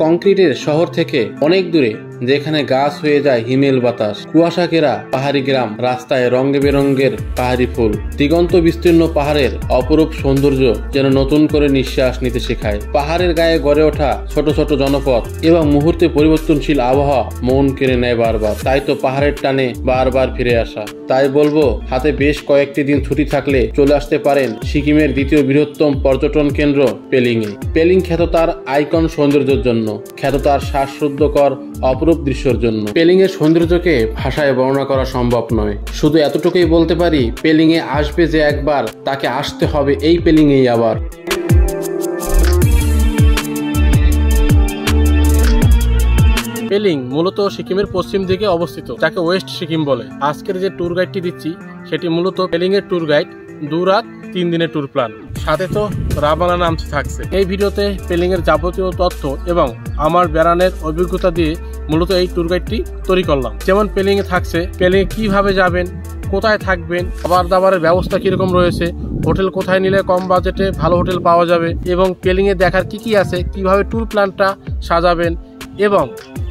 কংক্রিটের শহর থেকে অনেক দূরে, যেখানে গাছ হয়ে যায় হিমেল বাতাস, কুয়াশা ঘেরা পাহাড়ি গ্রাম, রাস্তায় রঙে বেরঙের পাহাড়ি ফুল, দিগন্ত বিস্তীর্ণ পাহাড়ের অপরূপ সৌন্দর্য যেন নতুন করে নিঃশ্বাস নিতে শেখায়। পাহাড়ের গায়ে গড়ে ওঠা ছোট ছোট জনপদ এবং মুহূর্তে পরিবর্তনশীল আবহাওয়া মন কেড়ে নেয় বারবার। তাই তো পাহাড়ের টানে বারবার ফিরে আসা। তাই বলবো, হাতে বেশ কয়েকটি দিন ছুটি থাকলে চলে আসতে পারেন সিকিমের দ্বিতীয় বৃহত্তম পর্যটন কেন্দ্র পেলিংয়ে। পেলিং খ্যাত তার আইকন সৌন্দর্যের জন্য, খ্যাত তার শ্বাসরুদ্ধকর অপরূপ দৃশ্যের জন্য। পেলিং এর সৌন্দর্যকে ভাষায় বর্ণনা করা সম্ভব নয়। শুধু এতটুকুই বলতে পারি, পেলিং এ আসবে যে একবার, তাকে আসতে হবে এই পেলিং এই আবার। পেলিং মূলত সিকিমের পশ্চিম দিকে অবস্থিত, যাকে ওয়েস্ট সিকিম বলে। আজকের যে ট্যুর গাইডটি দিচ্ছি সেটি মূলত পেলিং এর ট্যুর গাইড, 2 রাত 3 দিনের ট্যুর প্ল্যান, সাথে তো রাবানা নামটি থাকছে। এই ভিডিওতে পেলিং এর যাবতীয় তথ্য এবং আমার বেড়ানোর অভিজ্ঞতা দিয়ে মূলত এই ট্যুর গাইডটি তৈরি করলাম। যেমন পেলিং এ থাকছে, পেলিং এ কিভাবে যাবেন, কোথায় থাকবেন, খাবার দাবারের ব্যবস্থা কিরকম রয়েছে, হোটেল কোথায় নিলে কম বাজেটে ভালো হোটেল পাওয়া যাবে, এবং পেলিং এ দেখার কি আছে, কিভাবে ট্যুর প্ল্যানটা সাজাবেন, এবং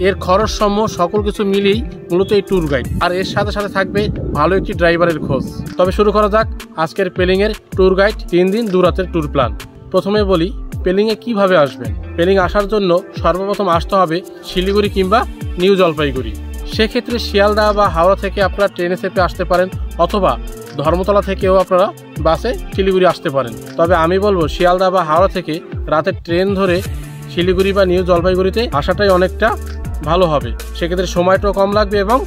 এর খরচ সমূহ সকল কিছু মিলিয়েই মূলত এই ট্যুর গাইড। আর এর সাথে সাথে থাকবে ভালো একটি ড্রাইভারের খোঁজ। তবে শুরু করা যাক আজকের পেলিং এর ট্যুর গাইড 3 দিন 2 রাতের ট্যুর প্ল্যান। প্রথমে বলি পেলিং এ কিভাবে আসবেন। পেলিং আসার জন্য সর্বপ্রথম আসতে হবে শিলিগুড়ি কিংবা নিউ জলপাইগুড়ি। সেক্ষেত্রে শিয়ালদা বা হাওড়া থেকে আপনারা ট্রেনে চেপে আসতে পারেন, অথবা ধর্মতলা থেকেও আপনারা বাসে শিলিগুড়ি আসতে পারেন। তবে আমি বলবো শিয়ালদা বা হাওড়া থেকে রাতের ট্রেন ধরে শিলিগুড়ি বা নিউ জলপাইগুড়িতে আসাটাই অনেকটা ভালো হবে। সেক্ষেত্রে সময়টাও কম লাগবে এবং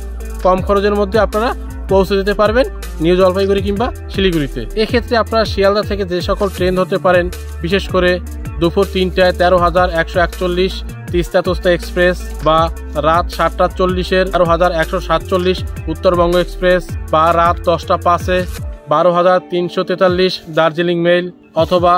কম খরচের মধ্যে আপনারা পৌঁছে যেতে পারবেন নিউ জলপাইগুড়ি কিংবা শিলিগুড়িতে। এক্ষেত্রে আপনারা শিয়ালদা থেকে যে সকল ট্রেন ধরতে পারেন, বিশেষ করে দুপুর 3টায় 13,141 তিস্তা তোস্তা এক্সপ্রেস, বা রাত 7টা 40-এর 13,147 উত্তরবঙ্গ এক্সপ্রেস, বা রাত 10টা 5-এ 12,343 দার্জিলিং মেইল, অথবা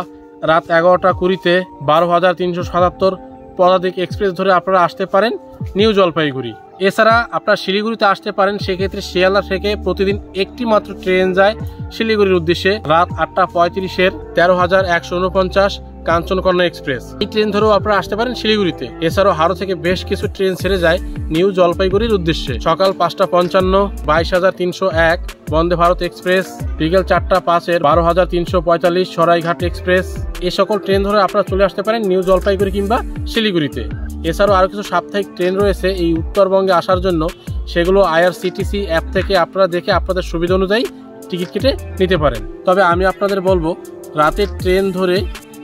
রাত 11টা 20-তে 12,377 পদাতিক এক্সপ্রেস ধরে আপনারা আসতে পারেন নিউ জলপাইগুড়ি। এছাড়া আপনারা শিলিগুড়িতে আসতে পারেন। সেক্ষেত্রে শিয়ালদা থেকে প্রতিদিন একটি মাত্র ট্রেন যায় শিলিগুড়ির উদ্দেশ্যে, রাত 8টা 35-এর 13,149 কাঞ্চনকন্যা এক্সপ্রেস। এই ট্রেন ধরেও আপনারা আসতে পারেন শিলিগুড়িতে। এছাড়াও হাওড়া থেকে বেশ কিছু ট্রেন ছেড়ে যায় নিউ জলপাইগুড়ির উদ্দেশ্যে। সকাল 5টা 55 22,301 বন্দে ভারত এক্সপ্রেস, বিকেল 4টা 5-এর 12,345 সরাইঘাট এক্সপ্রেস। এ সকল ট্রেন ধরে আপনারা চলে আসতে পারেন নিউ জলপাইগুড়ি কিংবা শিলিগুড়িতে। এছাড়াও আরো কিছু সাপ্তাহিক ট্রেন রয়েছে এই উত্তরবঙ্গে আসার জন্য, সেগুলো IRCTC অ্যাপ থেকে আপনারা দেখে আপনাদের সুবিধা অনুযায়ী টিকিট কেটে নিতে পারেন। তবে আমি আপনাদের বলবো, রাতের ট্রেন ধরে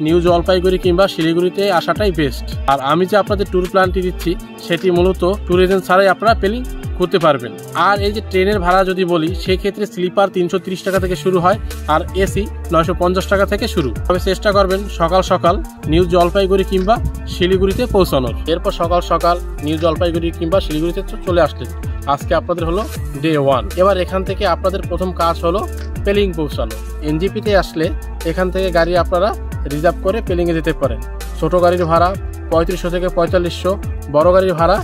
নিউ জলপাইগুড়ি কিংবা শিলিগুড়িতে আসাটাই বেস্ট। আর আমি যে আপনাদের ট্যুর প্ল্যানটি দিচ্ছি সেটি মূলত ট্যুর এজেন্ট ছাড়াই আপনারা পেলিং করতে পারবেন। আর এই যে ট্রেনের ভাড়া যদি বলি, সেক্ষেত্রে স্লিপার 330 টাকা থেকে শুরু হয়, আর এসি 950 টাকা থেকে শুরু। তবে চেষ্টা করবেন সকাল সকাল নিউ জলপাইগুড়ি কিংবা শিলিগুড়িতে পৌঁছানোর। এরপর সকাল সকাল নিউ জলপাইগুড়ি কিংবা শিলিগুড়িতে চলে আসলেন। আজকে আপনাদের হলো ডে 1। এবার এখান থেকে আপনাদের প্রথম কাজ হলো পেলিং পৌঁছানো। NGP-তে আসলে এখান থেকে গাড়ি আপনারা রিজার্ভ করে পেলিংয়ে যেতে পারেন। ছোট গাড়ির ভাড়া 3500 থেকে 4500, বড় গাড়ির ভাড়া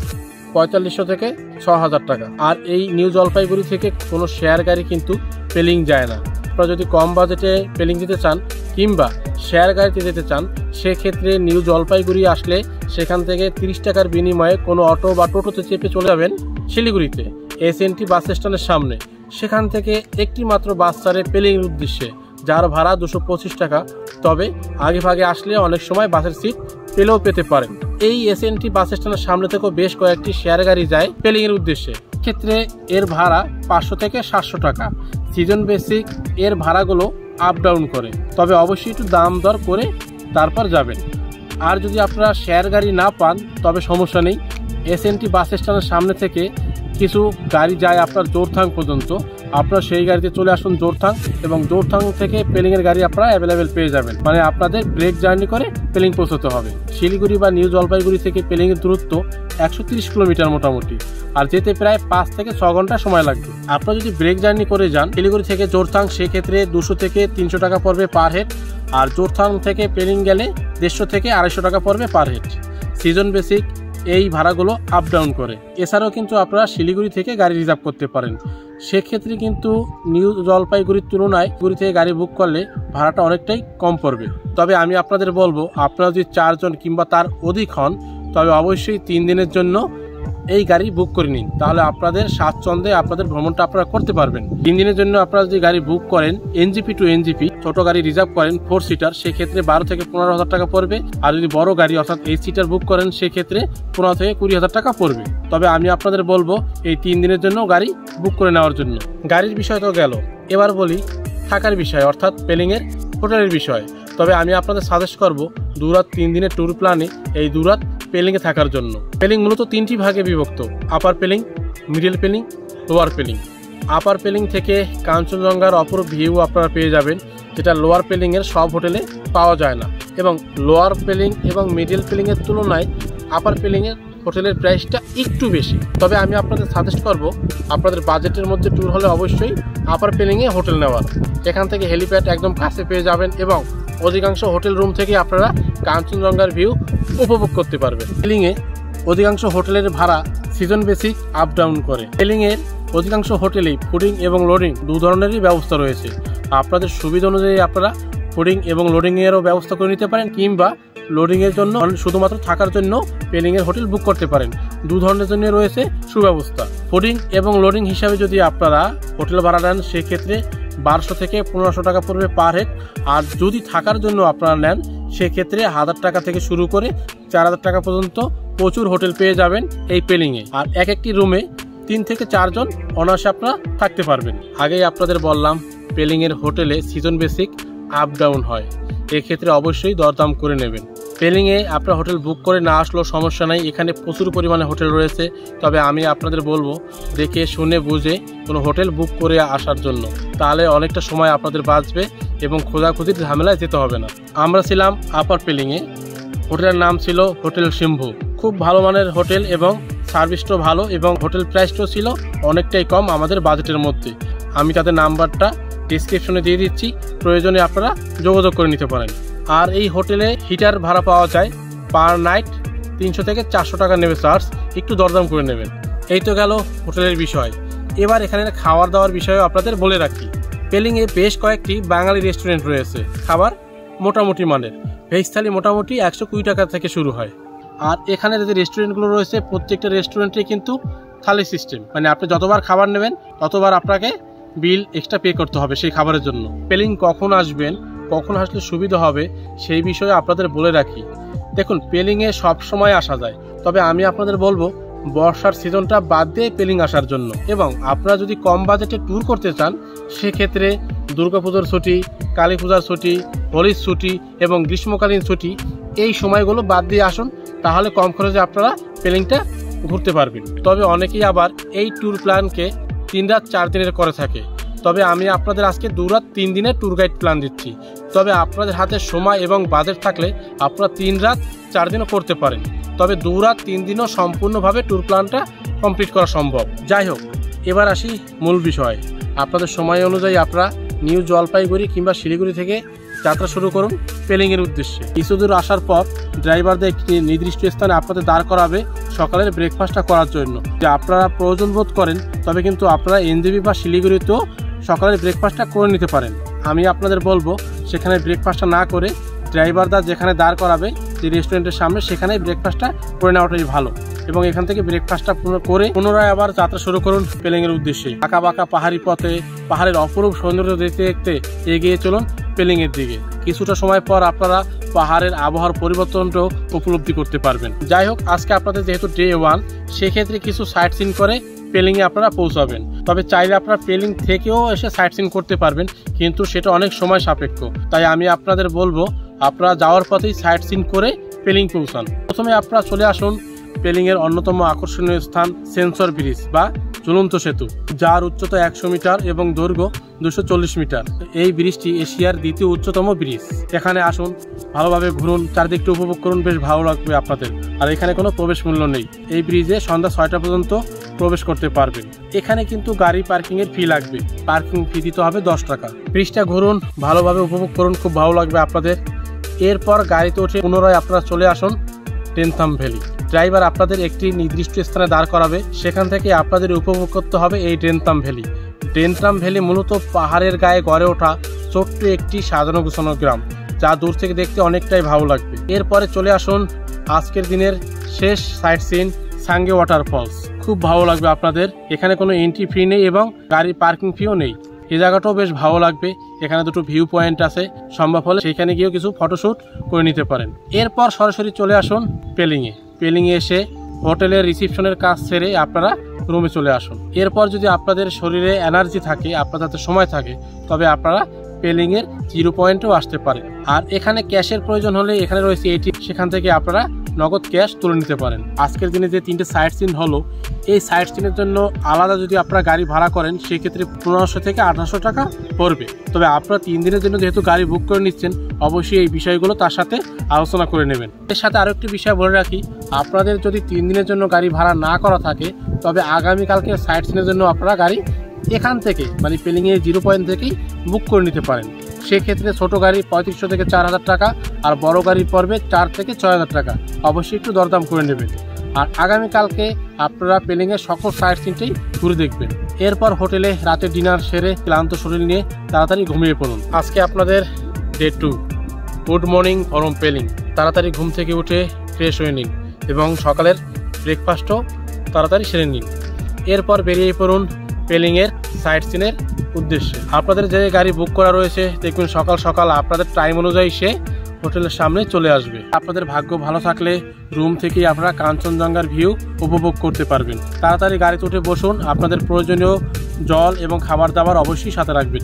4500 থেকে 6000 টাকা। আর এই নিউ জলপাইগুড়ি থেকে কোনো শেয়ার গাড়ি কিন্তু পেলিং যায় না। আপনারা যদি কম বাজেটে পেলিং যেতে চান কিংবা শেয়ার গাড়িতে যেতে চান, সেক্ষেত্রে নিউ জলপাইগুড়ি আসলে সেখান থেকে 30 টাকার বিনিময়ে কোনো অটো বা টোটোতে চেপে চলে যাবেন শিলিগুড়িতে SNT বাস স্ট্যান্ডের সামনে। সেখান থেকে একটি মাত্র বাস ছাড়ে পেলিংয়ের উদ্দেশ্যে, যার ভাড়া 225 টাকা। তবে আগে ভাগে আসলে অনেক সময় বাসের সিট পেলেও পেতে পারেন। এই SNT বাস স্ট্যান্ডের সামনে থেকেও বেশ কয়েকটি শেয়ার গাড়ি যায় পেলিংয়ের উদ্দেশ্যে। ক্ষেত্রে এর ভাড়া 500 থেকে 700 টাকা। সিজন বেসিক এর ভাড়াগুলো আপ ডাউন করে, তবে অবশ্যই একটু দাম দর করে তারপর যাবেন। আর যদি আপনারা শেয়ার গাড়ি না পান তবে সমস্যা নেই, SNT বাস স্ট্যান্ডের সামনে থেকে কিছু গাড়ি যায় আপনার জোরথাং পর্যন্ত। আপনারা সেই গাড়িতে চলে আসুন জোরথাং, এবং জোরথাং থেকে পেলিংয়ের গাড়ি আপনারা অ্যাভেলেবেল পেয়ে যাবেন। মানে আপনাদের ব্রেক জার্নি করে পেলিং পৌঁছতে হবে। শিলিগুড়ি বা নিউ জলপাইগুড়ি থেকে পেলিংয়ের দূরত্ব 130 কিলোমিটার মোটামুটি, আর যেতে প্রায় 5 থেকে 6 ঘন্টা সময় লাগবে। আপনারা যদি ব্রেক জার্নি করে যান শিলিগুড়ি থেকে জোরথাং, সেক্ষেত্রে 200 থেকে 300 টাকা পড়বে পার হেড। আর জোরথাং থেকে পেলিং গেলে 150 থেকে 250 টাকা পড়বে পার হেড। সিজন বেসিক এই ভাড়াগুলো আপ ডাউন করে। এছাড়াও কিন্তু আপনারা শিলিগুড়ি থেকে গাড়ি রিজার্ভ করতে পারেন। সেক্ষেত্রে কিন্তু নিউ জলপাইগুড়ির তুলনায় গুড়ি থেকে গাড়ি বুক করলে ভাড়াটা অনেকটাই কম পড়বে। তবে আমি আপনাদের বলবো, আপনারা যদি 4 জন কিংবা তার অধিক হন তবে অবশ্যই 3 দিনের জন্য এই গাড়ি বুক করে নিন, তাহলে আপনাদের স্বাচ্ছন্দ্যে আপনাদের ভ্রমণটা আপনারা করতে পারবেন। 3 দিনের জন্য আপনারা যদি গাড়ি বুক করেন এনজিপি টু এনজিপি, ছোট গাড়ি রিজার্ভ করেন 4 সিটার, সেক্ষেত্রে 12 থেকে 15,000 টাকা পড়বে। আর যদি বড় গাড়ি অর্থাৎ 8 সিটার বুক করেন সেক্ষেত্রে 15 থেকে 20,000 টাকা পড়বে। তবে আমি আপনাদের বলবো এই 3 দিনের জন্য গাড়ি বুক করে নেওয়ার জন্য। গাড়ির বিষয় তো গেল, এবার বলি থাকার বিষয় অর্থাৎ পেলিংয়ের হোটেলের বিষয়। তবে আমি আপনাদের সাজেস্ট করব 2 রাত 3 দিনের ট্যুর প্ল্যানে এই 2 রাত পেলিংয়ে থাকার জন্য। পেলিং মূলত 3টি ভাগে বিভক্ত: আপার পেলিং, মিডল পেলিং, লোয়ার পেলিং। আপার পেলিং থেকে কাঞ্চনজঙ্ঘার অপরূপ ভিউ আপনারা পেয়ে যাবেন, যেটা লোয়ার পেলিংয়ের সব হোটেলে পাওয়া যায় না। এবং লোয়ার পেলিং এবং মিডল পেলিংয়ের তুলনায় আপার পেলিংয়ের হোটেলের প্রাইসটা একটু বেশি। তবে আমি আপনাদের সাজেস্ট করব আপনাদের বাজেটের মধ্যে ট্যুর হলে অবশ্যই আপার পেলিংয়ে হোটেল নেওয়ার। এখান থেকে হেলিপ্যাড একদম কাছে পেয়ে যাবেন এবং অধিকাংশ হোটেল রুম থেকে আপনারা কাঞ্চনজঙ্ঘার ভিউ উপভোগ করতে পারবেন। পেলিংয়ে অধিকাংশ হোটেলের ভাড়া সিজন বেসিক আপ ডাউন করে। পেলিংয়ের অধিকাংশ হোটেলেই ফুডিং এবং লোডিং 2 ধরনেরই ব্যবস্থা রয়েছে। আপনাদের সুবিধা অনুযায়ী আপনারা ফুডিং এবং লোডিংয়েরও ব্যবস্থা করে নিতে পারেন, কিংবা লোডিংয়ের জন্য শুধুমাত্র থাকার জন্য পেলিংয়ের হোটেল বুক করতে পারেন। 2 ধরনের জন্য রয়েছে সুব্যবস্থা। ফুডিং এবং লোডিং হিসাবে যদি আপনারা হোটেল ভাড়া নেন সেক্ষেত্রে 1200 থেকে 1500 টাকা পড়বে পার হেড। আর যদি থাকার জন্য আপনারা নেন সেক্ষেত্রে 1000 টাকা থেকে শুরু করে 4000 টাকা পর্যন্ত প্রচুর হোটেল পেয়ে যাবেন এই পেলিংয়ে। আর এক একটি রুমে 3 থেকে 4 জন অনায়াসে আপনারা থাকতে পারবেন। আগেই আপনাদের বললাম পেলিংয়ের হোটেলে সিজন বেসিক আপ ডাউন হয়, এক্ষেত্রে অবশ্যই দরদাম করে নেবেন। পেলিংয়ে আপনার হোটেল বুক করে না আসলেও সমস্যা নাই, এখানে প্রচুর পরিমাণে হোটেল রয়েছে। তবে আমি আপনাদের বলবো দেখে শুনে বুঝে কোনো হোটেল বুক করে আসার জন্য, তাহলে অনেকটা সময় আপনাদের বাঁচবে এবং খোঁজাখুঁজির ঝামেলায় যেতে হবে না। আমরা ছিলাম আপার পেলিংয়ে, হোটেলের নাম ছিল হোটেল সিম্ভু। খুব ভালো মানের হোটেল এবং সার্ভিসটাও ভালো এবং হোটেল প্রাইসটাও ছিল অনেকটাই কম আমাদের বাজেটের মধ্যে। আমি তাদের নাম্বারটা ডিসক্রিপশনে দিয়ে দিচ্ছি, প্রয়োজনে আপনারা যোগাযোগ করে নিতে পারেন। আর এই হোটেলে হিটার ভাড়া পাওয়া যায় পার নাইট 300 থেকে 400 টাকা নেবে চার্জ, একটু দরদাম করে নেবেন। এই তো গেল হোটেলের বিষয়। এবার এখানে খাবার দাওয়ার বিষয়েও আপনাদের বলে রাখি। পেলিংয়ে বেশ কয়েকটি বাঙালি রেস্টুরেন্ট রয়েছে, খাবার মোটামুটি মানের। ভেজ থালি মোটামুটি 120 টাকা থেকে শুরু হয়। আর এখানে যে রেস্টুরেন্টগুলো রয়েছে প্রত্যেকটা রেস্টুরেন্টে কিন্তু থালি সিস্টেম, মানে আপনি যতবার খাবার নেবেন ততবার আপনাকে বিল এক্সট্রা পে করতে হবে সেই খাবারের জন্য। পেলিং কখন আসবেন, কখন আসলে সুবিধা হবে সেই বিষয়ে আপনাদের বলে রাখি। দেখুন, পেলিংয়ে সব সময় আসা যায়, তবে আমি আপনাদের বলবো বর্ষার সিজনটা বাদ দিয়ে পেলিং আসার জন্য। এবং আপনারা যদি কম বাজেটে ট্যুর করতে চান সেক্ষেত্রে দুর্গাপুজোর ছুটি, কালী পূজার ছুটি, হোলির ছুটি এবং গ্রীষ্মকালীন ছুটি এই সময়গুলো বাদ দিয়ে আসুন, তাহলে কম খরচে আপনারা পেলিংটা ঘুরতে পারবেন। তবে অনেকেই আবার এই ট্যুর প্ল্যানকে 3 রাত 4 দিনের করে থাকে। তবে আমি আপনাদের আজকে 2 রাত 3 দিনের ট্যুর গাইড প্ল্যান দিচ্ছি। তবে আপনাদের হাতে সময় এবং বাজেট থাকলে আপনারা 3 রাত 4 দিনও করতে পারেন। তবে 2 রাত 3 দিনও সম্পূর্ণভাবে ট্যুর প্ল্যানটা কমপ্লিট করা সম্ভব। যাই হোক, এবার আসি মূল বিষয়। আপনাদের সময় অনুযায়ী আপনারা নিউ জলপাইগুড়ি কিংবা শিলিগুড়ি থেকে যাত্রা শুরু করুন পেলিংয়ের উদ্দেশ্যে। কিছু দূর আসার পর ড্রাইভারদের একটি নির্দিষ্ট স্থানে আপনাদের দাঁড় করাবে সকালের ব্রেকফাস্টটা করার জন্য। যে আপনারা প্রয়োজন বোধ করেন তবে কিন্তু আপনারা এনজেপি বা শিলিগুড়িতেও সকালের ব্রেকফাস্টটা করে নিতে পারেন। আমি আপনাদের বলবো সেখানে ব্রেকফাস্টটা না করে ড্রাইভাররা যেখানে দাঁড় করাবে যে রেস্টুরেন্টের সামনে সেখানেই ব্রেকফাস্টটা করে নেওয়াটাই ভালো। এবং এখান থেকে ব্রেকফাস্টটা করে পুনরায় আবার যাত্রা শুরু করুন পেলিংয়ের উদ্দেশ্যে। আঁকা বাঁকা পাহাড়ি পথে পাহাড়ের অপরূপ সৌন্দর্য দেখতে দেখতে এগিয়ে চলুন পেলিংয়ের দিকে। কিছুটা সময় পর আপনারা পাহাড়ের আবহাওয়ার পরিবর্তনটাও উপলব্ধি করতে পারবেন। যাই হোক, আজকে আপনাদের যেহেতু ডে 1 সেক্ষেত্রে কিছু সাইট সিন করে পেলিংয়ে আপনারা পৌঁছাবেন। তবে চাইলে আপনারা পেলিং থেকেও এসে সাইট সিন করতে পারবেন, কিন্তু সেটা অনেক সময় সাপেক্ষ। তাই আমি আপনাদের বলবো আপনারা যাওয়ার পথেই সাইট সিন করে পেলিং পৌঁছান। প্রথমে আপনারা চলে আসুন পেলিংয়ের অন্যতম আকর্ষণীয় স্থান সেন্সর ব্রিজ বা ঝুলন্ত সেতু, যার উচ্চতা 100 মিটার এবং দৈর্ঘ্য 240 মিটার। এই ব্রিজটি এশিয়ার 2য় উচ্চতম ব্রিজ। এখানে আসুন, ভালোভাবে ঘুরুন, চারদিকটা উপভোগ করুন, বেশ ভালো লাগবে আপনাদের। আর এখানে কোনো প্রবেশ মূল্য নেই। এই ব্রিজে সন্ধ্যা 6টা পর্যন্ত প্রবেশ করতে পারবেন। এখানে কিন্তু গাড়ি পার্কিংয়ের ফি লাগবে, পার্কিং ফি দিতে হবে 10 টাকা। ব্রিজটা ঘুরুন, ভালোভাবে উপভোগ করুন, খুব ভালো লাগবে আপনাদের। এরপর গাড়িতে উঠে পুনরায় আপনারা চলে আসুন টেনথাম ভ্যালি। ড্রাইভার আপনাদের একটি নির্দিষ্ট স্থানে দাঁড় করাবে, সেখান থেকে আপনাদের উপভোগ করতে হবে এই টেনথাম ভ্যালি। ডেন্ট্রাম ভ্যালি মূলত পাহাড়ের গায়ে গড়ে ওঠা ছোট্ট একটি সাজানো গোছানো গ্রাম, যা দূর থেকে দেখতে অনেকটাই ভালো লাগবে। এরপরে চলে আসুন আজকের দিনের শেষ সাইট সিন, সাঙ্গে ওয়াটারফলস। খুব ভালো লাগবে আপনাদের। এখানে কোনো এন্ট্রি ফি নেই এবং গাড়ি পার্কিং ফিও নেই। এই জায়গাটাও বেশ ভালো লাগবে। এখানে দুটো ভিউ পয়েন্ট আছে, সম্ভব হলে সেখানে গিয়েও কিছু ফটোশ্যুট করে নিতে পারেন। এরপর সরাসরি চলে আসুন পেলিংয়ে এসে হোটেলের রিসিপশনের কাজ সেরে আপনারা রুমে চলে আসুন। এরপর যদি আপনাদের শরীরে এনার্জি থাকে, আপনাদের হাতে সময় থাকে, তবে আপনারা পেলিংয়ের 0 পয়েন্টেও আসতে পারেন। আর এখানে ক্যাশের প্রয়োজন হলে এখানে রয়েছে এটিএম, সেখান থেকে আপনারা নগদ ক্যাশ তুলে নিতে পারেন। আজকের দিনে যে 3টে সাইট সিন হলো, এই সাইট সিনের জন্য আলাদা যদি আপনারা গাড়ি ভাড়া করেন সেক্ষেত্রে 1500 থেকে 1800 টাকা পড়বে। তবে আপনারা 3 দিনের জন্য যেহেতু গাড়ি বুক করে নিচ্ছেন, অবশ্যই এই বিষয়গুলো তার সাথে আলোচনা করে নেবেন। এর সাথে আরও একটি বিষয় বলে রাখি, আপনাদের যদি 3 দিনের জন্য গাড়ি ভাড়া না করা থাকে, তবে আগামীকালকে সাইট সিনের জন্য আপনারা গাড়ি এখান থেকে মানে পেলিংয়ের 0 পয়েন্ট থেকেই বুক করে নিতে পারেন। সেক্ষেত্রে ছোটো গাড়ি 3500 থেকে 4000 টাকা, আর বড় গাড়ি পড়বে 4 থেকে 6000 টাকা। অবশ্যই একটু দরদাম করে নেবেন। আর আগামীকালকে আপনারা পেলিংয়ের সকল সাইট সিনটাই ঘুরে দেখবেন। এরপর হোটেলে রাতে ডিনার সেরে ক্লান্ত শরীর নিয়ে তাড়াতাড়ি ঘুমিয়ে পড়ুন। আজকে আপনাদের day 2, good morning from Pelling. তাড়াতাড়ি ঘুম থেকে উঠে ফ্রেশ হয়ে নিন এবং সকালের ব্রেকফাস্টও তাড়াতাড়ি সেরে নিন। এরপর বেরিয়ে পড়ুন পেলিংয়ের সাইট সিনের উদ্দেশ্যে। আপনাদের যে গাড়ি বুক করা রয়েছে, দেখবেন সকাল সকাল আপনাদের টাইম অনুযায়ী সে হোটেলের সামনে চলে আসবে। আপনাদের ভাগ্য ভালো থাকলে রুম থেকেই আপনারা কাঞ্চনজঙ্ঘার ভিউ উপভোগ করতে পারবেন। তাড়াতাড়ি গাড়িতে উঠে বসুন, আপনাদের প্রয়োজনীয় জল এবং খাবার দাবার অবশ্যই সাথে রাখবেন।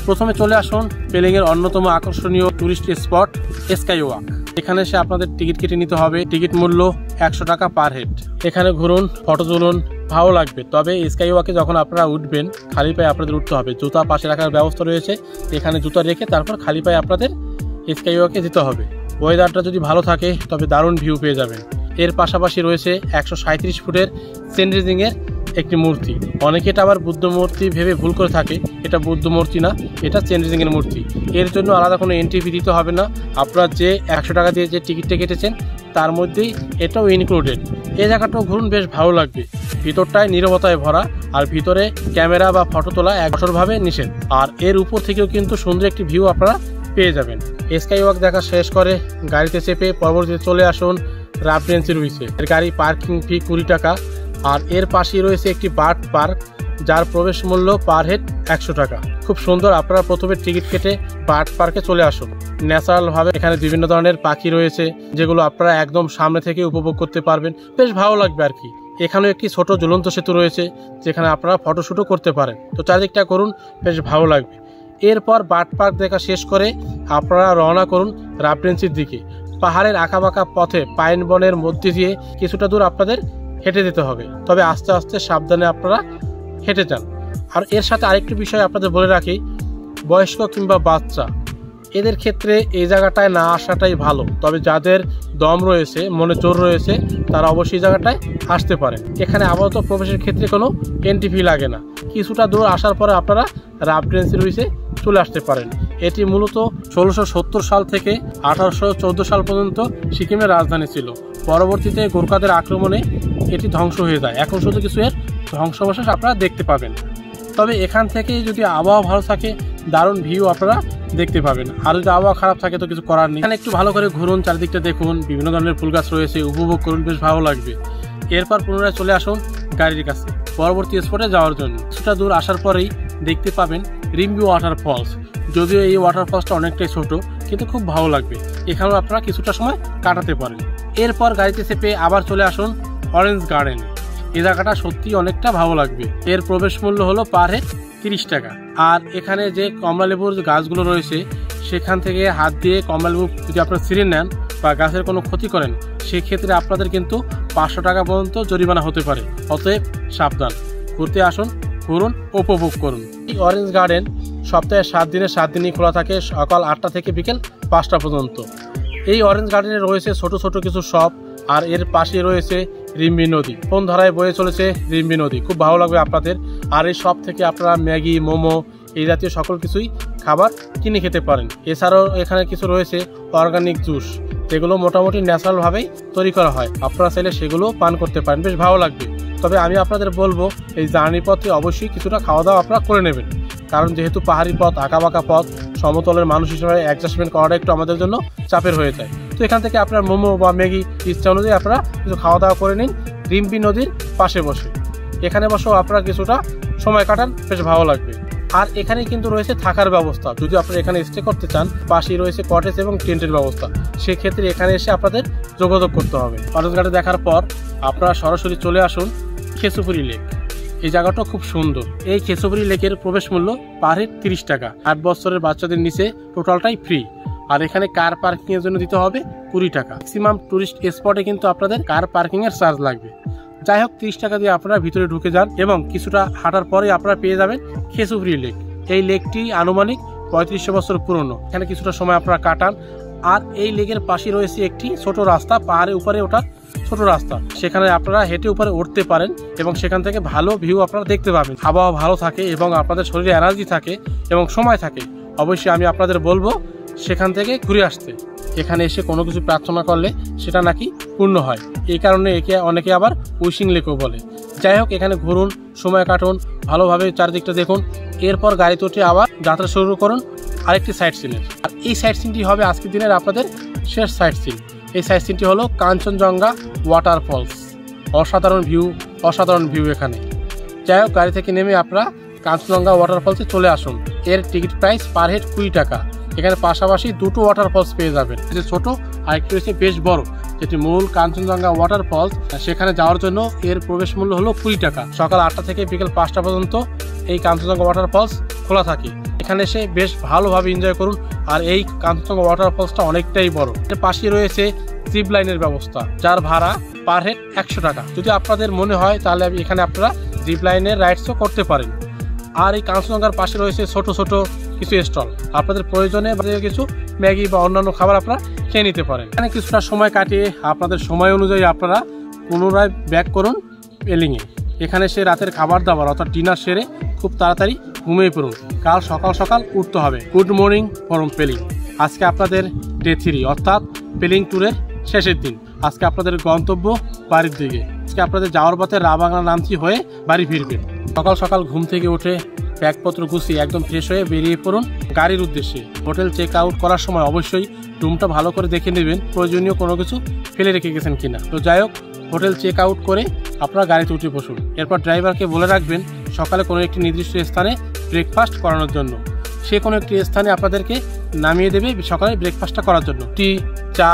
প্রথমে চলে আসুন পেলিংয়ের অন্যতম আকর্ষণীয় টুরিস্ট স্পট স্কাই ওয়াক। এখানে এসে আপনাদের টিকিট কেটে নিতে হবে। টিকিট মূল্য 100 টাকা পার হেড। এখানে ঘুরুন, ফটো তুলুন, ভালো লাগবে। তবে স্কাই ওয়াকে যখন আপনারা উঠবেন, খালি পায়ে আপনাদের উঠতে হবে। জুতা পাশে রাখার ব্যবস্থা রয়েছে, এখানে জুতা রেখে তারপর খালি পায়ে আপনাদের স্কাই ওয়াকে যেতে হবে। ওয়েদারটা যদি ভালো থাকে তবে দারুণ ভিউ পেয়ে যাবেন। এর পাশাপাশি রয়েছে 137 ফুটের চেনজিংয়ের একটি মূর্তি। অনেকে এটা আবার বুদ্ধ মূর্তি ভেবে ভুল করে থাকে। এটা বুদ্ধ মূর্তি না, এটা চেনজিংয়ের মূর্তি। এর জন্য আলাদা কোনো এন্ট্রি ফি দিতে হবে না। আপনারা যে 100 টাকা দিয়ে যে টিকিটটা কেটেছেন তার মধ্যেই এটাও ইনক্লুডেড। এই জায়গাটাও ঘুরুন, বেশ ভালো লাগবে। ভিতরটায় নীরবতায় ভরা, আর ভিতরে ক্যামেরা বা ফটো তোলা একশোভাবে নিষেধ। আর এর উপর থেকেও কিন্তু সুন্দর একটি ভিউ আপনারা পেয়ে যাবেন। স্কাই ওয়াক দেখা শেষ করে গাড়িতে চেপে পরবর্তীতে চলে আসুন রাফডেন্সি রুইসে। এর গাড়ি পার্কিং ফি 20 টাকা। আর এর পাশেই রয়েছে একটি বার্ড পার্ক, যার প্রবেশ মূল্য পার হেড 100 টাকা। খুব সুন্দর। আপনারা প্রথমে টিকিট কেটে বার্ড পার্কে চলে আসুন। ন্যাচারালভাবে এখানে বিভিন্ন ধরনের পাখি রয়েছে, যেগুলো আপনারা একদম সামনে থেকে উপভোগ করতে পারবেন। বেশ ভালো লাগবে আর কি। এখানেও একটি ছোট ঝুলন্ত সেতু রয়েছে, যেখানে আপনারা ফটোশ্যুটও করতে পারেন। তো চারিদিকটা করুন, বেশ ভালো লাগবে। এরপর বার্ড পার্ক দেখা শেষ করে আপনারা রওনা করুন রাফডেন্সির দিকে। পাহাড়ের আঁকাবাঁকা পথে পাইন বনের মধ্যে দিয়ে কিছুটা দূর আপনাদের হেঁটে যেতে হবে, তবে আস্তে আস্তে সাবধানে আপনারা হেঁটে যান। আর এর সাথে আরেকটি বিষয় আপনাদের বলে রাখি, বয়স্ক কিংবা বাচ্চা এদের ক্ষেত্রে এই জায়গাটায় না আসাটাই ভালো। তবে যাদের দম রয়েছে, মনে জোর রয়েছে, তারা অবশ্যই জায়গাটায় আসতে পারেন। এখানে আপাতত প্রবেশের ক্ষেত্রে কোনো এন্ট্রি ফি লাগে না। কিছুটা দূর আসার পরে আপনারা রাফডেন্সি রুইসে চলে আসতে পারেন। এটি মূলত 1670 সাল থেকে 1814 সাল পর্যন্ত সিকিমের রাজধানী ছিল। পরবর্তীতে গোর্খাদের আক্রমণে এটি ধ্বংস হয়ে যায়। এখন শুধু কিছু এর ধ্বংসাবশেষ আপনারা দেখতে পাবেন। তবে এখান থেকে যদি আবহাওয়া ভালো থাকে, দারুণ ভিউ আপনারা দেখতে পাবেন। আর যদি আবহাওয়া খারাপ থাকে তো কিছু করার নেই। এখানে একটু ভালো করে ঘুরুন, চারিদিকটা দেখুন, বিভিন্ন ধরনের ফুল গাছ রয়েছে, উপভোগ করুন, বেশ ভালো লাগবে। এরপর পুনরায় চলে আসুন গাড়ির কাছে পরবর্তী স্পটে যাওয়ার জন্য। কিছুটা দূর আসার পরেই দেখতে পাবেন রিম্বি ওয়াটারফলস। যদিও এই ওয়াটারফলসটা অনেকটাই ছোট, কিন্তু খুব ভালো লাগবে। এখানেও আপনারা কিছুটা সময় কাটাতে পারেন। এরপর গাড়িতে চেপে আবার চলে আসুন অরেঞ্জ গার্ডেন। এই জায়গাটা সত্যি অনেকটা ভালো লাগবে। এর প্রবেশ মূল্য হলো পার হেড 30 টাকা। আর এখানে যে কমলালেবুর গাছগুলো রয়েছে, সেখান থেকে হাত দিয়ে কমলালেবু যদি আপনারা ছিঁড়ে নেন বা গাছের কোনো ক্ষতি করেন, সেক্ষেত্রে আপনাদের কিন্তু 500 টাকা পর্যন্ত জরিমানা হতে পারে। অতএব সাবধান। ঘুরতে আসুন, ঘুরুন, উপভোগ করুন। এই অরেঞ্জ গার্ডেন সপ্তাহে 7 দিনে 7 দিনই খোলা থাকে, সকাল 8টা থেকে বিকেল 5টা পর্যন্ত। এই অরেঞ্জ গার্ডেনে রয়েছে ছোট ছোট কিছু শপ, আর এর পাশে রয়েছে রিম্বি নদী। কোন ধারায় বয়ে চলেছে রিম্বি নদী, খুব ভালো লাগবে আপনাদের। আর এই শপ থেকে আপনারা ম্যাগি, মোমো এই জাতীয় সকল কিছুই খাবার কিনে খেতে পারেন। এছাড়াও এখানে কিছু রয়েছে অর্গানিক জুস, যেগুলো মোটামুটি ন্যাচারালভাবেই তৈরি করা হয়। আপনারা চাইলে সেগুলো পান করতে পারেন, বেশ ভালো লাগবে। তবে আমি আপনাদের বলবো এই জার্নি পথে অবশ্যই কিছুটা খাওয়া দাওয়া আপনারা করে নেবেন, কারণ যেহেতু পাহাড়ি পথ, আঁকাবাঁকা পথ, সমতলের মানুষ হিসেবে অ্যাডজাস্টমেন্ট করাটা একটু আমাদের জন্য চাপের হয়ে যায়। তো এখান থেকে আপনার মোমো বা ম্যাগি ইচ্ছা অনুযায়ী আপনারা কিছু খাওয়া দাওয়া করে নিন রিম্পি নদীর পাশে বসে। এখানে বসেও আপনারা কিছুটা সময় কাটান, বেশ ভালো লাগবে। আর এখানে কিন্তু রয়েছে থাকার ব্যবস্থা, যদি আপনারা এখানে স্টে করতে চান পাশেই রয়েছে কটেজ এবং টেন্টের ব্যবস্থা। সেক্ষেত্রে এখানে এসে আপনাদের যোগাযোগ করতে হবে। অরেঞ্জঘাটে দেখার পর আপনারা সরাসরি চলে আসুন খেসুপুরি লেক। এই জায়গাটা খুব সুন্দর। এই খেসুপুরি লেকের প্রবেশ মূল্য পার হেড 30 টাকা। 8 বছরের বাচ্চাদের নিচে টোটালটাই ফ্রি। আর এখানে কার পার্কিং এর জন্য দিতে হবে 20 টাকা। ম্যাক্সিমাম টুরিস্ট স্পটে কিন্তু আপনাদের কার পার্কিং এর চার্জ লাগবে। যাই হোক, 30 টাকা দিয়ে আপনারা ভিতরে ঢুকে যান এবং কিছুটা হাঁটার পরে আপনারা পেয়ে যাবেন খেসুপুরি লেক। এই লেকটি আনুমানিক 3500 বছর পুরনো। এখানে কিছুটা সময় আপনারা কাটান। আর এই লেকের পাশে রয়েছে একটি ছোট রাস্তা, পাহাড়ের উপরে ওঠার ছোট রাস্তা। সেখানে আপনারা হেঁটে উপরে উঠতে পারেন এবং সেখান থেকে ভালো ভিউ আপনারা দেখতে পাবেন। আবহাওয়া ভালো থাকে এবং আপনাদের শরীরে এনার্জি থাকে এবং সময় থাকে, অবশ্যই আমি আপনাদের বলবো সেখান থেকে ঘুরে আসতে। এখানে এসে কোনো কিছু প্রার্থনা করলে সেটা নাকি পূর্ণ হয়, এই কারণে একে অনেকে আবার উইশিং লেকও বলে। যাই হোক, এখানে ঘুরুন, সময় কাটুন, ভালোভাবে চারদিকটা দেখুন। এরপর গাড়িতে উঠে আবার যাত্রা শুরু করুন আরেকটি সাইট সিনের। আর এই সাইট সিনটি হবে আজকের দিনের আপনাদের শেষ সাইট সিন। এই সাইট সিনটি হলো কাঞ্চনজঙ্ঘা ওয়াটারফলস। অসাধারণ ভিউ এখানে। যাই হোক, গাড়ি থেকে নেমে আপনারা কাঞ্চনজঙ্ঘা ওয়াটারফলসে চলে আসুন। এর টিকিট প্রাইস পার হেড 20 টাকা। এখানে পাশাপাশি দুটো ওয়াটারফলস পেয়ে যাবেন, যে ছোট আর একটি হচ্ছে বেশ বড়, যেটি মূল কাঞ্চনজঙ্ঘা ওয়াটারফলস। সেখানে যাওয়ার জন্য এর প্রবেশ মূল্য হলো 20 টাকা। সকাল 8টা থেকে বিকেল 5টা পর্যন্ত এই কাঞ্চনজঙ্ঘা ওয়াটারফলস খোলা থাকে। এখানে এসে বেশ ভালোভাবে এনজয় করুন। আর এই কাঞ্চনজঙ্ঘা ওয়াটারফলসটা অনেকটাই বড়। এর পাশে রয়েছে জিপ লাইনের ব্যবস্থা, যার ভাড়া পার হেড 100 টাকা। যদি আপনাদের মনে হয় তাহলে এখানে আপনারা জিপ লাইনের রাইডসও করতে পারেন। আর এই কাঞ্চনজঙ্ঘার পাশে রয়েছে ছোট ছোট কিছু স্টল, আপনাদের প্রয়োজনে কিছু ম্যাগি বা অন্যান্য খাবার আপনারা খেয়ে নিতে পারেন। এখানে কিছুটা সময় কাটিয়ে আপনাদের সময় অনুযায়ী আপনারা পুনরায় ব্যাক করুন পেলিংয়ে। এখানে সে রাতের খাবার দাবার অর্থাৎ ডিনার সেরে খুব তাড়াতাড়ি ঘুমিয়ে পড়ুন, কাল সকাল সকাল উঠতে হবে। Good morning from Pelling. আজকে আপনাদের ডে 3 অর্থাৎ পেলিং ট্যুরের শেষের দিন। আজকে আপনাদের গন্তব্য বাড়ির দিকে। আজকে আপনাদের যাওয়ার পথে রাবাংলা নামচি হয়ে বাড়ি ফিরবেন। সকাল সকাল ঘুম থেকে উঠে ব্যাগপত্র গুছিয়ে একদম ফ্রেশ হয়ে বেরিয়ে পড়ুন গাড়ির উদ্দেশ্যে। হোটেল চেক আউট করার সময় অবশ্যই রুমটা ভালো করে দেখে নেবেন, প্রয়োজনীয় কোনো কিছু ফেলে রেখে গেছেন কিনা। তো যাই হোক, হোটেল চেক আউট করে আপনারা গাড়িতে উঠে বসুন। এরপর ড্রাইভারকে বলে রাখবেন সকালে কোনো একটি নির্দিষ্ট স্থানে ব্রেকফাস্ট করানোর জন্য। সে কোনো একটি স্থানে আপনাদেরকে নামিয়ে দেবে সকালে ব্রেকফাস্টটা করার জন্য। টি, চা,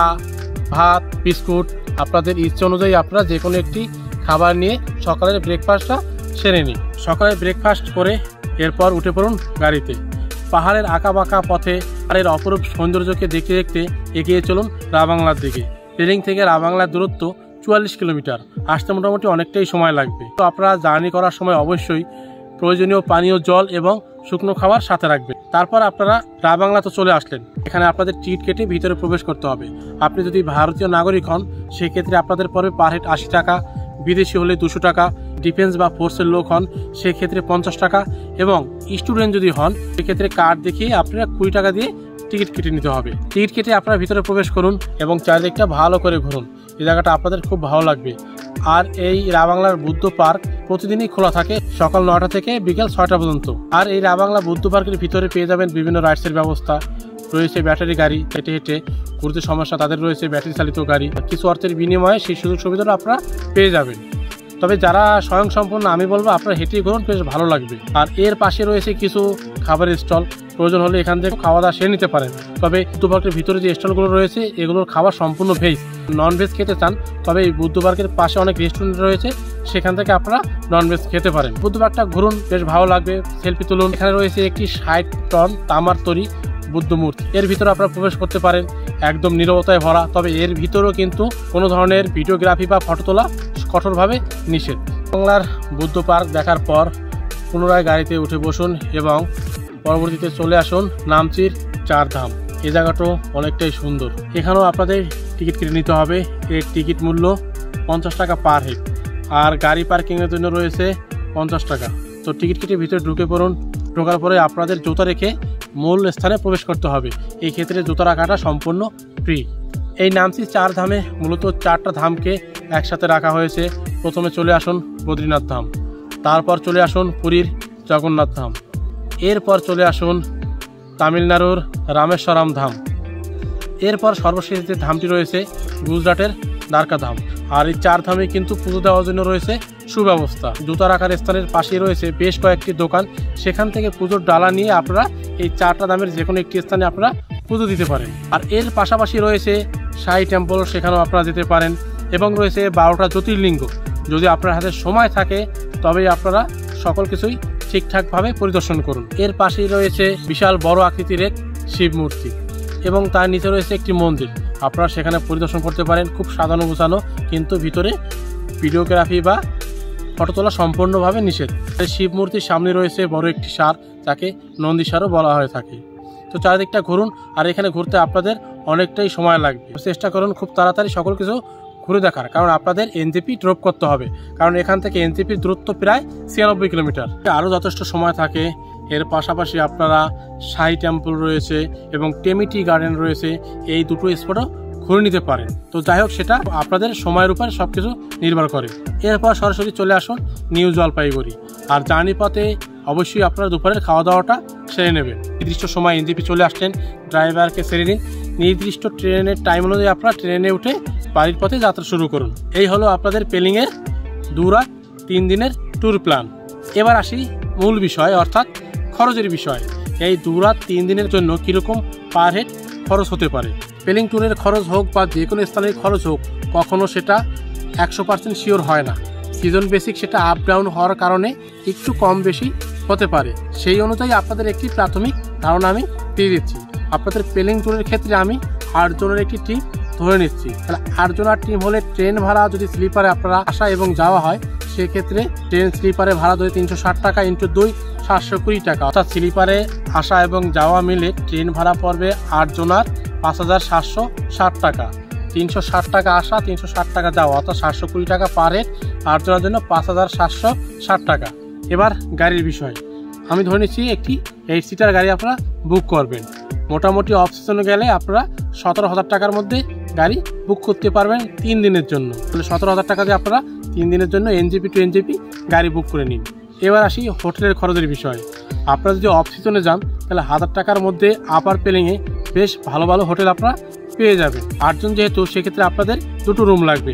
ভাত, বিস্কুট আপনাদের ইচ্ছে অনুযায়ী আপনারা যে কোনো একটি খাবার নিয়ে সকালের ব্রেকফাস্টটা সেরে নিন। সকালে ব্রেকফাস্ট করে এরপর উঠে পড়ুন গাড়িতে। পাহাড়ের আঁকাবাঁকা পথে পাহাড়ের অপরূপ সৌন্দর্যকে দেখতে দেখতে এগিয়ে চলুন রাবাংলার দিকে। পেলিং থেকে রাবাংলার দূরত্ব 44 কিলোমিটার। আসতে মোটামুটি অনেকটাই সময় লাগবে। তো আপনারা জার্নি করার সময় অবশ্যই প্রয়োজনীয় পানীয় জল এবং শুকনো খাবার সাথে রাখবেন। তারপর আপনারা রাবাংলা তো চলে আসলেন। এখানে আপনাদের টিকিট কেটে ভিতরে প্রবেশ করতে হবে। আপনি যদি ভারতীয় নাগরিক হন সেক্ষেত্রে আপনাদের পড়বে পার হেড 80 টাকা, বিদেশি হলে 200 টাকা, ডিফেন্স বা ফোর্সের লোক হন সেক্ষেত্রে 50 টাকা, এবং স্টুডেন্ট যদি হন সেক্ষেত্রে কার্ড দেখিয়ে আপনারা 20 টাকা দিয়ে টিকিট কেটে নিতে হবে। টিকিট কেটে আপনারা ভিতরে প্রবেশ করুন এবং চারিদিকটা ভালো করে ঘুরুন। এই জায়গাটা আপনাদের খুব ভালো লাগবে। আর এই রাবাংলার বুদ্ধ পার্ক প্রতিদিনই খোলা থাকে সকাল 9টা থেকে বিকেল 6টা পর্যন্ত। আর এই রাবাংলা বুদ্ধ পার্কের ভিতরে পেয়ে যাবেন বিভিন্ন রাইডসের ব্যবস্থা রয়েছে। ব্যাটারি গাড়ি, হেঁটে হেঁটে ঘুরতে সমস্যা তাদের রয়েছে ব্যাটারি চালিত গাড়ি। কিছু অর্থের বিনিময়ে সেই সুযোগ সুবিধাটা আপনারা পেয়ে যাবেন। তবে যারা স্বয়ংসম্পূর্ণ আমি বলবো আপনারা হেঁটে ঘুরুন, বেশ ভালো লাগবে। আর এর পাশে রয়েছে কিছু খাবারের স্টল, প্রয়োজন হলে এখান থেকে খাওয়া দাওয়া সেরে নিতে পারেন। তবে বুদ্ধ পার্কের ভিতরে যে স্টলগুলো রয়েছে এগুলোর খাবার সম্পূর্ণ ভেজ। নন ভেজ খেতে চান তবে এই বুদ্ধ পার্কের পাশে অনেক রেস্টুরেন্ট রয়েছে, সেখান থেকে আপনারা নন ভেজ খেতে পারেন। বুদ্ধ পার্কটা ঘুরুন, বেশ ভালো লাগবে, সেলফি তুলুন। এখানে রয়েছে একটি 60 টন তামার তৈরি বুদ্ধ মূর্তি। এর ভিতরে আপনারা প্রবেশ করতে পারেন, একদম নীরবতায় ভরা। তবে এর ভিতরেও কিন্তু কোনো ধরনের ভিডিওগ্রাফি বা ফটো তোলা কঠোরভাবে নিষেধ। বাংলার বুদ্ধ পার্ক দেখার পর পুনরায় গাড়িতে উঠে বসুন এবং পরবর্তীতে চলে আসুন নামচির 4 ধাম। এই জায়গাটাও অনেকটাই সুন্দর। এখানেও আপনাদের টিকিট কেটে নিতে হবে। এর টিকিট মূল্য 50 টাকা পার হেড। আর গাড়ি পার্কিংয়ের জন্য রয়েছে 50 টাকা। তো টিকিট কেটে ভিতরে ঢুকে পড়ুন। ঢোকার পরে আপনাদের জুতা রেখে মূল স্থানে প্রবেশ করতে হবে। এই ক্ষেত্রে জুতা রাখাটা সম্পূর্ণ ফ্রি। এই নামচি 4 ধামে মূলত 4টা ধামকে একসাথে রাখা হয়েছে। প্রথমে চলে আসুন বদ্রীনাথ ধাম, তারপর চলে আসুন পুরীর জগন্নাথ ধাম, এরপর চলে আসুন তামিলনাড়ুর রামেশ্বরম ধাম, এরপর সর্বশেষ যে ধামটি রয়েছে গুজরাটের দ্বারকা ধাম। আর এই 4 ধামে কিন্তু পুজো দেওয়ার জন্য রয়েছে সুব্যবস্থা। জুতা রাখার স্থানের পাশেই রয়েছে বেশ কয়েকটি দোকান, সেখান থেকে পুজোর ডালা নিয়ে আপনারা এই 4টা ধামের যে কোনো একটি স্থানে আপনারা পুজো দিতে পারেন। আর এর পাশাপাশি রয়েছে সাই টেম্পল, সেখানেও আপনারা যেতে পারেন। এবং রয়েছে 12টা জ্যোতির্লিঙ্গ। যদি আপনার হাতে সময় থাকে তবেই আপনারা সকল কিছুই ঠিকঠাকভাবে পরিদর্শন করুন। এর পাশেই রয়েছে বিশাল বড় আকৃতির এক শিব মূর্তি এবং তার নিচে রয়েছে একটি মন্দির, আপনারা সেখানে পরিদর্শন করতে পারেন। খুব সাজানো গোছানো, কিন্তু ভিতরে ভিডিওগ্রাফি বা ফটো তোলা সম্পূর্ণভাবে নিষেধ। শিব মূর্তির সামনে রয়েছে বড় একটি সার, যাকে নন্দীসারও বলা হয়ে থাকে। তো চারিদিকটা ঘুরুন, আর এখানে ঘুরতে আপনাদের অনেকটাই সময় লাগবে। চেষ্টা করুন খুব তাড়াতাড়ি সকল কিছু ঘুরে দেখার, কারণ আপনাদের এনজেপি ড্রপ করতে হবে, কারণ এখান থেকে এনজেপির দূরত্ব প্রায় 96 কিলোমিটার। আরও যথেষ্ট সময় থাকে। এর পাশাপাশি আপনারা সাই টেম্পল রয়েছে এবং টেমিটি গার্ডেন রয়েছে, এই দুটো স্পটও ঘুরে নিতে পারেন। তো যাই হোক, সেটা আপনাদের সময়ের উপর সব কিছু নির্ভর করে। এরপর সরাসরি চলে আসুন নিউ জলপাইগুড়ি। আর জার্নি পথে অবশ্যই আপনারা দুপুরের খাওয়া দাওয়াটা সেরে নেবেন। নির্দিষ্ট সময় এনজেপি চলে আসছেন, ড্রাইভারকে সেরে নিন। নির্দিষ্ট ট্রেনের টাইম অনুযায়ী আপনারা ট্রেনে উঠে বাড়ির পথে যাত্রা শুরু করুন। এই হলো আপনাদের পেলিংয়ের 2 রাত 3 দিনের ট্যুর প্ল্যান। এবার আসি মূল বিষয়, অর্থাৎ খরচের বিষয়। এই 2 রাত 3 দিনের জন্য কীরকম পার হেড খরচ হতে পারে। পেলিং ট্যুরের খরচ হোক বা যে কোনো স্থানের খরচ হোক, কখনো সেটা 100% শিওর হয় না। সিজন বেসিক সেটা আপ ডাউন হওয়ার কারণে একটু কম বেশি হতে পারে। সেই অনুযায়ী আপনাদের একটি প্রাথমিক ধারণা আমি দিয়ে দিচ্ছি। আপনাদের পেলিং ট্যুরের ক্ষেত্রে আমি 8 জনের একটি টিম ধরে নিচ্ছি। তাহলে 8 জনের টিম হলে ট্রেন ভাড়া যদি স্লিপারে আপনারা আসা এবং যাওয়া হয়, সেক্ষেত্রে ট্রেন স্লিপারে ভাড়া যদি 360 টাকা ইন্টু 2 720 টাকা, অর্থাৎ স্লিপারে আসা এবং যাওয়া মিলে ট্রেন ভাড়া পড়বে 8 জনার 5760 টাকা। 360 টাকা আসা, 360 টাকা যাওয়া, অর্থাৎ 720 টাকা পার হেড। 8 জনের জন্য 5760 টাকা। এবার গাড়ির বিষয় আমি ধরে নিচ্ছি একটি 8 সিটার গাড়ি আপনারা বুক করবেন। মোটামুটি অফ সিজনে গেলে আপনারা 17,000 টাকার মধ্যে গাড়ি বুক করতে পারবেন 3 দিনের জন্য। তাহলে 17,000 টাকা দিয়ে আপনারা 3 দিনের জন্য এনজেপি টু এনজেপি গাড়ি বুক করে নিন। এবার আসি হোটেলের খরচের বিষয়। আপনারা যদি অফ সিজনে যান তাহলে 1000 টাকার মধ্যে আপার পেলিংয়ে বেশ ভালো ভালো হোটেল আপনারা পেয়ে যাবেন। 8 জন যেহেতু, সেক্ষেত্রে আপনাদের 2টো রুম লাগবে।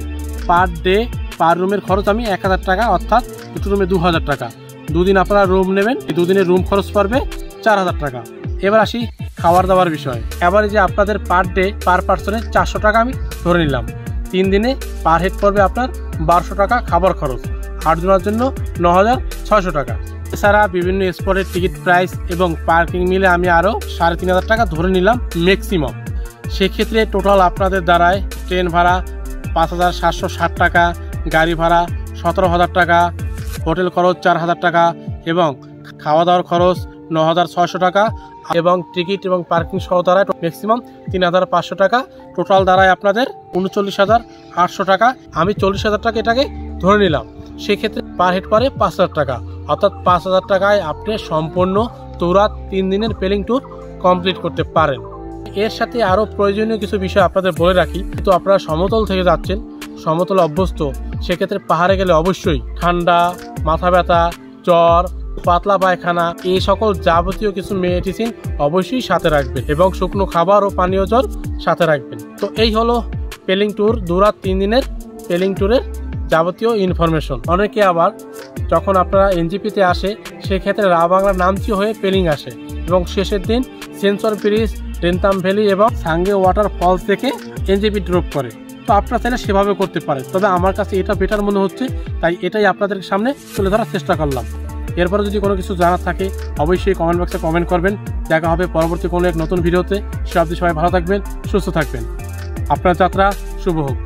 পার ডে পার রুমের খরচ আমি 1000 টাকা, অর্থাৎ 2টো রুমে 2000 টাকা। 2 দিন আপনারা রুম নেবেন, এই 2 দিনের রুম খরচ পড়বে 4000 টাকা। এবার আসি খাবার দাবার বিষয়। এবারে যে আপনাদের পার ডে পার পার্সনে 400 টাকা আমি ধরে নিলাম। 3 দিনে পার হেড পড়বে আপনার 1200 টাকা খাবার খরচ। 8 জনের জন্য 9600 টাকা। এছাড়া বিভিন্ন স্পটের টিকিট প্রাইস এবং পার্কিং মিলে আমি আরও 3500 টাকা ধরে নিলাম ম্যাক্সিমাম। সেক্ষেত্রে টোটাল আপনাদের দ্বারায় ট্রেন ভাড়া 5760 টাকা, গাড়ি ভাড়া 17000 টাকা, হোটেল খরচ 4000 টাকা এবং খাওয়া দাওয়ার খরচ 9600 টাকা এবং টিকিট এবং পার্কিং সহ দ্বারায় ম্যাক্সিমাম 3500 টাকা। টোটাল দ্বারায় আপনাদের 39,800 টাকা। আমি 40,000 টাকা এটাকে ধরে নিলাম। সেক্ষেত্রে পার হেড পরে 5000 টাকা, অর্থাৎ 5000 টাকায় আপনি সম্পূর্ণ 2 রাত 3 দিনের পেলিং ট্যুর কমপ্লিট করতে পারেন। এর সাথে আরও প্রয়োজনীয় কিছু বিষয় আপনাদের বলে রাখি। তো আপনারা সমতল থেকে যাচ্ছেন, সমতল অভ্যস্ত, সেক্ষেত্রে পাহাড়ে গেলে অবশ্যই ঠান্ডা, মাথা ব্যথা, জ্বর, পাতলা পায়খানা, এই সকল যাবতীয় কিছু মেডিসিন অবশ্যই সাথে রাখবেন এবং শুকনো খাবার ও পানীয় জল সাথে রাখবেন। তো এই হলো পেলিং ট্যুর 2 রাত 3 দিনের পেলিং ট্যুরের যাবতীয় ইনফরমেশন। অনেকে আবার যখন আপনারা এনজেপিতে আসে, সেক্ষেত্রে রাবাংলা নামচি হয়ে পেলিং আসে এবং শেষের দিন সেন্সর ব্রিজ, রেন্তাম ভ্যালি এবং সাঙ্গে ওয়াটার ফলস থেকে এনজেপি ড্রপ করে। তো আপনারা চাইলে সেভাবে করতে পারেন, তবে আমার কাছে এটা বেটার মনে হচ্ছে, তাই এটাই আপনাদের সামনে তুলে ধরার চেষ্টা করলাম। এরপরে যদি কোনো কিছু জানার থাকে অবশ্যই কমেন্ট বক্সে কমেন্ট করবেন। দেখা হবে পরবর্তী কোনো এক নতুন ভিডিওতে। সে অবধি সবাই ভালো থাকবেন, সুস্থ থাকবেন। আপনার যাত্রা শুভ হোক।